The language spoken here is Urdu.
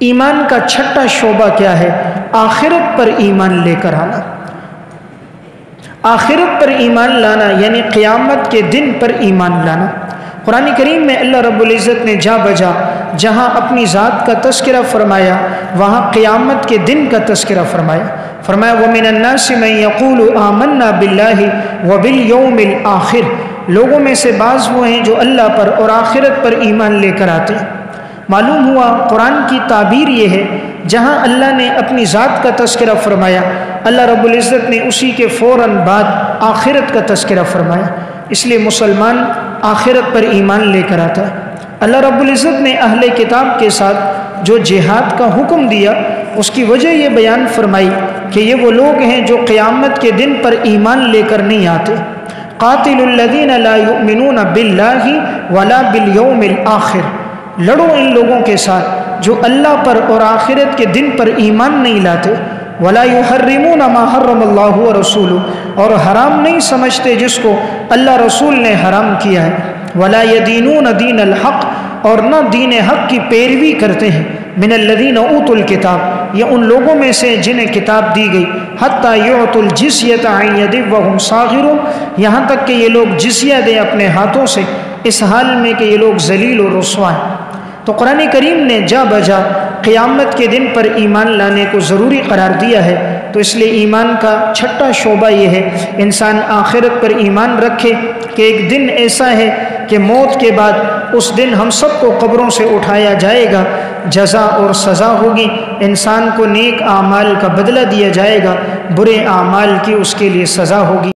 ایمان کا چھٹا شعبہ کیا ہے؟ آخرت پر ایمان لے کر آنا۔ آخرت پر ایمان لانا یعنی قیامت کے دن پر ایمان لانا۔ قرآن کریم میں اللہ رب العزت نے جا بجا جہاں اپنی ذات کا تذکرہ فرمایا وہاں قیامت کے دن کا تذکرہ فرمایا۔ فرمایا وَمِنَ النَّاسِ مَن يَقُولُ آمَنَّا بِاللَّهِ وَبِالْيَوْمِ الْآخِرِ، لوگوں میں سے بعض وہ ہیں جو اللہ پر اور آخرت پر ایمان لے کر آتے ہیں۔ معلوم ہوا قرآن کی تعبیر یہ ہے، جہاں اللہ نے اپنی ذات کا تذکرہ فرمایا اللہ رب العزت نے اسی کے فوراً بعد آخرت کا تذکرہ فرمایا۔ اس لیے مسلمان آخرت پر ایمان لے کر آتا ہے۔ اللہ رب العزت نے اہل کتاب کے ساتھ جو جہاد کا حکم دیا اس کی وجہ یہ بیان فرمائی کہ یہ وہ لوگ ہیں جو قیامت کے دن پر ایمان لے کر نہیں آتے۔ قاتل الذین لا یؤمنون باللہ ولا بالیوم الآخر، لڑو ان لوگوں کے ساتھ جو اللہ پر اور آخرت کے دن پر ایمان نہیں لاتے۔ ولا یحرمون ما حرم اللہ ورسولہ، اور حرام نہیں سمجھتے جس کو اللہ رسول نے حرام کیا ہے۔ ولا یدینون دین الحق، اور نہ دین حق کی پیروی کرتے ہیں۔ من الذین اوتوا الکتاب، یہ ان لوگوں میں سے جنہیں کتاب دی گئی۔ حتی یعطوا الجزیۃ عن ید وہم صاغرون، یہاں تک کہ یہ لوگ جزیہ دیں اپنے ہاتھوں سے، اس حال میں کہ یہ لوگ ذلیل و رسوا ہیں۔ تو قرآن کریم نے جا بجا قیامت کے دن پر ایمان لانے کو ضروری قرار دیا ہے۔ تو اس لیے ایمان کا چھٹا شعبہ یہ ہے انسان آخرت پر ایمان رکھے کہ ایک دن ایسا ہے کہ موت کے بعد اس دن ہم سب کو قبروں سے اٹھایا جائے گا، جزا اور سزا ہوگی، انسان کو نیک اعمال کا بدلہ دیا جائے گا، برے اعمال کی اس کے لیے سزا ہوگی۔